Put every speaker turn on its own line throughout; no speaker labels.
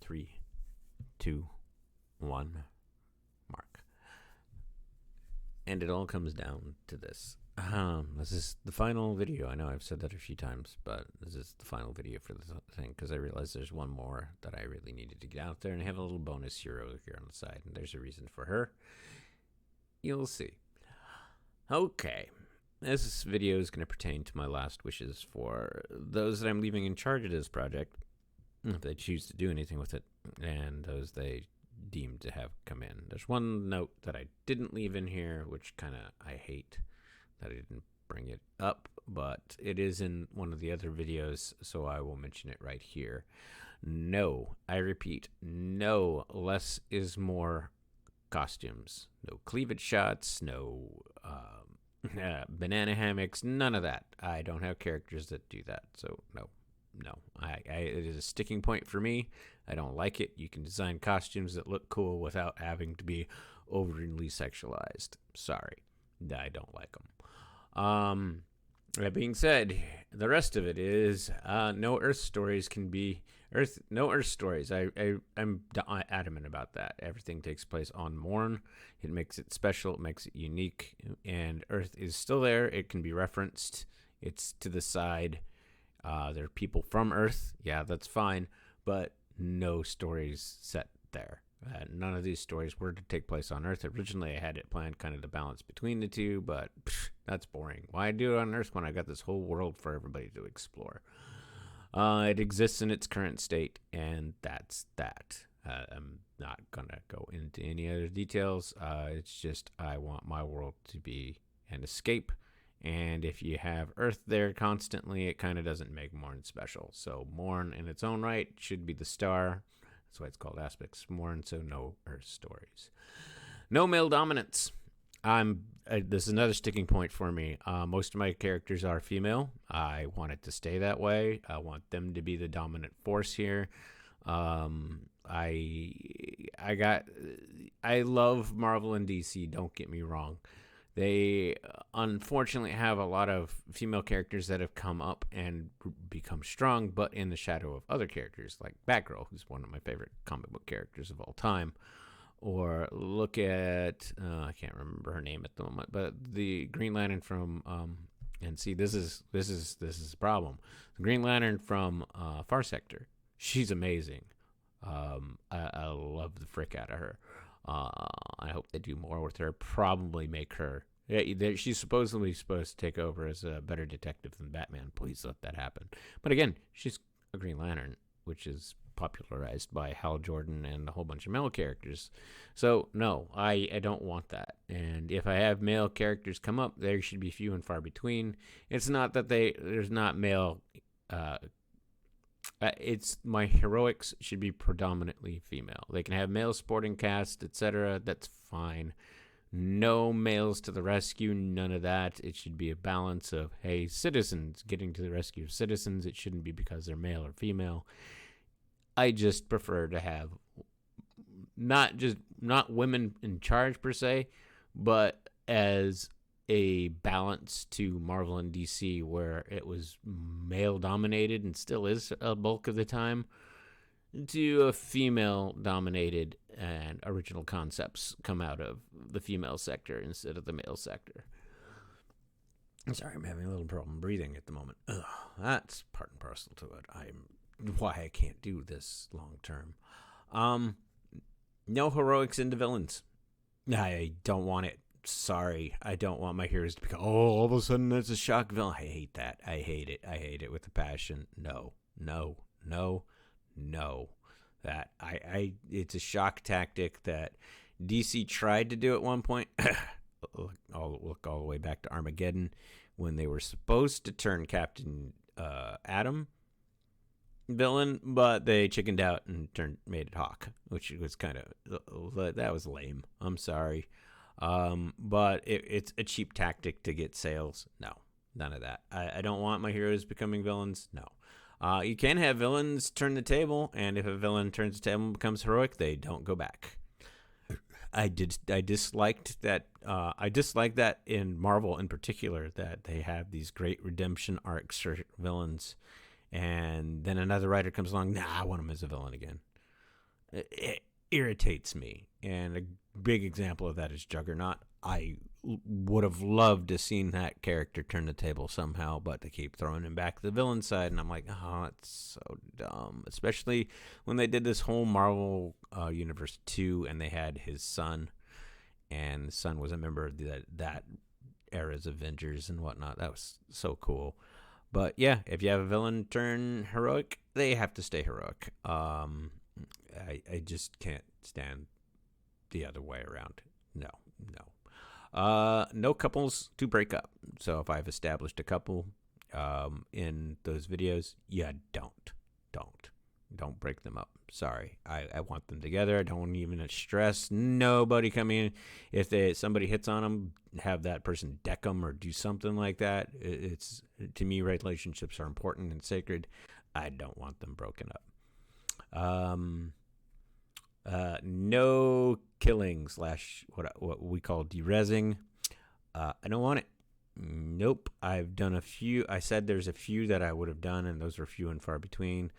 3, 2, 1, mark. And it all comes down to this. This is the final video. I know I've said that a few times, but this is the final video for the thing because I realized there's one more that I really needed to get out there, and I have a little bonus hero here on the side, and there's a reason for her. You'll see. Okay. This video is going to pertain to my last wishes for those that I'm leaving in charge of this project, if they choose to do anything with it, and those they deemed to have come in. There's one note that I didn't leave in here, which kind of I hate that I didn't bring it up, but it is in one of the other videos, so I will mention it right here. No, I repeat, no less is more costumes. No cleavage shots, no banana hammocks, none of that. I don't have characters that do that, so no. It is a sticking point for me. I don't like it. You can design costumes that look cool without having to be overly sexualized. Sorry, I don't like them. That being said, the rest of it is no Earth stories can be no Earth stories. I'm adamant about that. Everything takes place on Mourn. It makes it special. It makes it unique. And Earth is still there. It can be referenced. It's to the side. There are people from Earth. Yeah, that's fine. But no stories set there. None of these stories were to take place on Earth. Originally, I had it planned kind of to balance between the two, but that's boring. Why do it on Earth when I got this whole world for everybody to explore? It exists in its current state, and that's that. I'm not going to go into any other details. It's just I want my world to be an escape, and if you have Earth there constantly, it kind of doesn't make Mourn special. So Mourn in its own right should be the star. That's why it's called Aspects Mourn, so no Earth stories. No male dominance. This is another sticking point for me. Most of my characters are female. I want it to stay that way. I want them to be the dominant force here. I love Marvel and DC, don't get me wrong. They unfortunately have a lot of female characters that have come up and become strong, but in the shadow of other characters, like Batgirl, who's one of my favorite comic book characters of all time. Or look at, I can't remember her name at the moment, but the Green Lantern from, and see, this is a problem. The Green Lantern from Far Sector, she's amazing. I love the frick out of her. I hope they do more with her. Probably make her. Yeah, she's supposedly supposed to take over as a better detective than Batman. Please let that happen. But again, she's a Green Lantern, which is popularized by Hal Jordan and a whole bunch of male characters. So no, I don't want that. And if I have male characters come up, there should be few and far between. It's not that there's not male. It's my heroics should be predominantly female. They can have male supporting cast, etc. That's fine. No males to the rescue, none of that. It should be a balance of, hey, citizens getting to the rescue of citizens. It shouldn't be because they're male or female. I just prefer to have not women in charge per se, but as a balance to Marvel and DC where it was male dominated and still is a bulk of the time, to a female dominated and original concepts come out of the female sector instead of the male sector. Sorry, I'm having a little problem breathing at the moment. That's part and parcel to it. Why I can't do this long term. No heroics into villains. I don't want it. Sorry, I don't want my heroes to become, all of a sudden that's a shock villain. I hate that. I hate it with a passion. No. That it's a shock tactic that DC tried to do at one point. I'll look all the way back to Armageddon when they were supposed to turn Captain Atom villain, but they chickened out and made it Hawk, which was kind of, that was lame. I'm sorry. But it's a cheap tactic to get sales. No, none of that. I don't want my heroes becoming villains. No. You can have villains turn the table, and if a villain turns the table and becomes heroic, they don't go back. I disliked that. I dislike that in Marvel in particular, that they have these great redemption arcs for villains, and then another writer comes along. Nah, I want him as a villain again. It irritates me. And a big example of that is Juggernaut. I would have loved to seen that character turn the table somehow, but they keep throwing him back to the villain side, and I'm like, oh, it's so dumb. Especially when they did this whole Marvel Universe 2, and they had his son, and the son was a member of that era's Avengers and whatnot. That was so cool. But yeah, if you have a villain turn heroic, they have to stay heroic. I just can't stand the other way around. No. No couples to break up. So if I've established a couple in those videos, yeah, don't break them up. Sorry, I want them together. I don't even stress nobody coming in. If somebody hits on them, have that person deck them or do something like that. It's, to me, relationships are important and sacred. I don't want them broken up. No killing / what we call derezzing. I don't want it. Nope. I've done a few. I said there's a few that I would have done, and those are few and far between.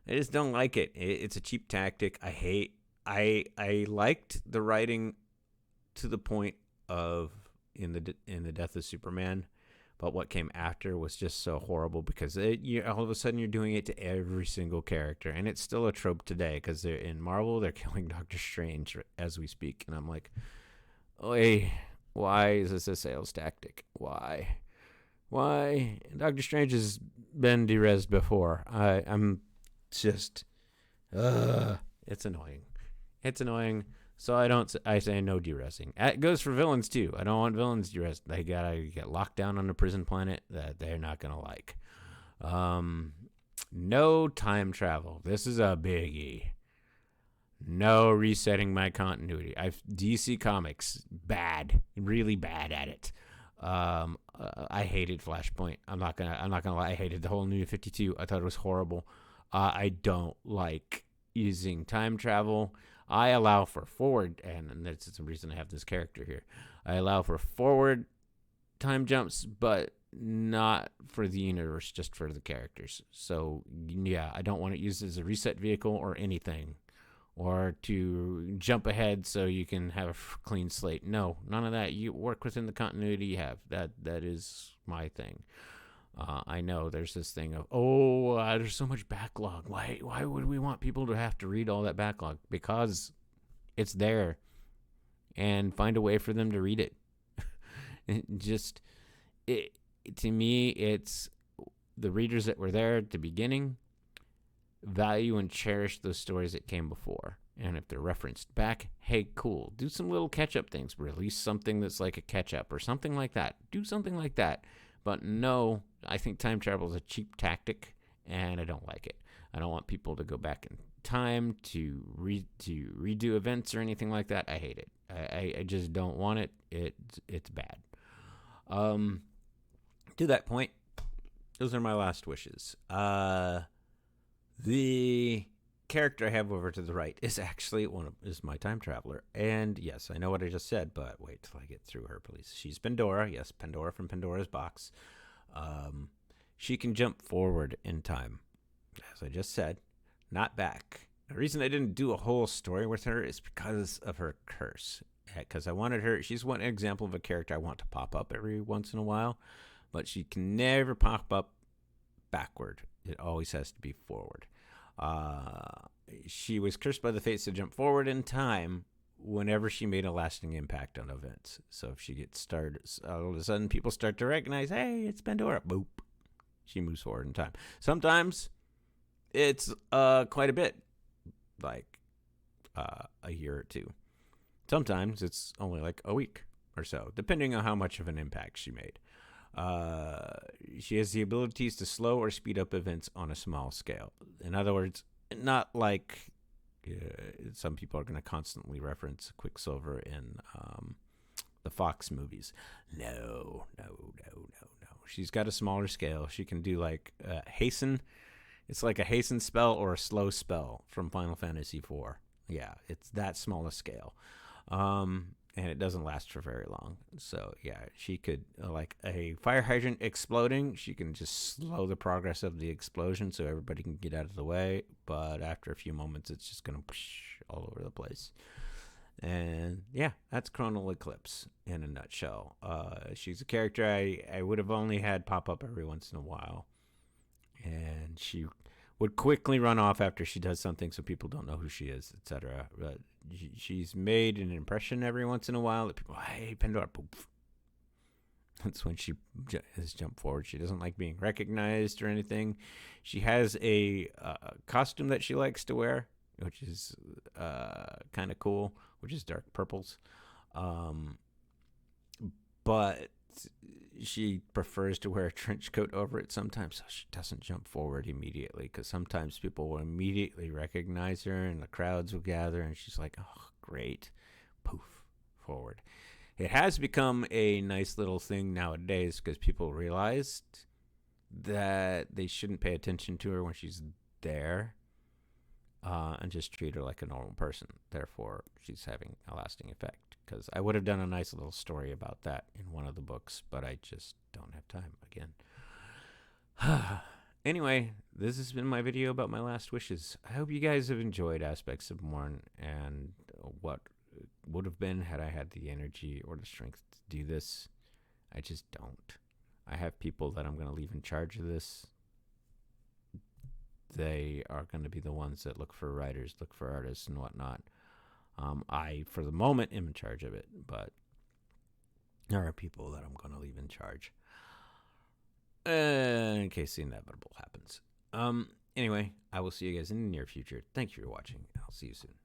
I just don't like it. It's a cheap tactic. I liked the writing to the point of in the Death of Superman, but what came after was just so horrible because all of a sudden you're doing it to every single character, and it's still a trope today because in Marvel they're killing Doctor Strange as we speak, and I'm like, oi, why is this a sales tactic? Why? Doctor Strange has been derezed before. I'm just, it's annoying. So I say no derezzing. It goes for villains too. I don't want villains derezed. They gotta get locked down on a prison planet that they're not gonna like. No time travel. This is a biggie. No resetting my continuity. DC Comics, really bad at it. I hated Flashpoint. I'm not gonna lie. I hated the whole New 52. I thought it was horrible. I don't like using time travel. I allow for forward, and that's the reason I have this character here. I allow for forward time jumps, but not for the universe, just for the characters. So, yeah, I don't want it used as a reset vehicle or anything, or to jump ahead so you can have a clean slate. No, none of that. You work within the continuity you have. That is my thing. I know there's this thing of, there's so much backlog. Why would we want people to have to read all that backlog? Because it's there, and find a way for them to read it. To me, it's the readers that were there at the beginning value and cherish those stories that came before. And if they're referenced back, hey, cool. Do some little catch-up things. Release something that's like a catch-up or something like that. Do something like that. But no, I think time travel is a cheap tactic, and I don't like it. I don't want people to go back in time to redo events or anything like that. I hate it. I just don't want it. It's bad. To that point, those are my last wishes. The character I have over to the right is actually is my time traveler. And yes, I know what I just said, but wait till I get through her, please. She's Pandora. Yes, Pandora from Pandora's Box. She can jump forward in time, as I just said, not back. The reason I didn't do a whole story with her is because of her curse. Because I wanted her, she's one example of a character I want to pop up every once in a while, but she can never pop up backward. It always has to be forward. She was cursed by the fates to jump forward in time whenever she made a lasting impact on events. So if she gets started, all of a sudden people start to recognize, hey, it's Pandora. Boop. She moves forward in time. Sometimes it's quite a bit, like a year or two. Sometimes it's only like a week or so, depending on how much of an impact she made. She has the abilities to slow or speed up events on a small scale. In other words, not like some people are going to constantly reference Quicksilver in the Fox movies. No. She's got a smaller scale. She can do like hasten. It's like a hasten spell or a slow spell from Final Fantasy IV. Yeah, it's that small a scale. and it doesn't last for very long. So yeah, she could like a fire hydrant exploding, she can just slow the progress of the explosion so everybody can get out of the way, but after a few moments it's just gonna all over the place. And yeah, that's Chronal Eclipse in a nutshell. She's a character I would have only had pop up every once in a while, and she would quickly run off after she does something so people don't know who she is, etc. But she's made an impression every once in a while that people, hey, Pandora, poof. That's when she has jumped forward. She doesn't like being recognized or anything. She has a costume that she likes to wear, which is kind of cool, which is dark purples. But she prefers to wear a trench coat over it sometimes, so she doesn't jump forward immediately, because sometimes people will immediately recognize her and the crowds will gather and she's like, oh, great, poof, forward. It has become a nice little thing nowadays because people realized that they shouldn't pay attention to her when she's there, and just treat her like a normal person. Therefore, she's having a lasting effect. Because I would have done a nice little story about that in one of the books, but I just don't have time again. Anyway, this has been my video about my last wishes. I hope you guys have enjoyed aspects of Mourn and what would have been had I had the energy or the strength to do this. I just don't. I have people that I'm going to leave in charge of this. They are going to be the ones that look for writers, look for artists, and whatnot. I, for the moment, am in charge of it, but there are people that I'm going to leave in charge in case the inevitable happens. Anyway, I will see you guys in the near future. Thank you for watching. I'll see you soon.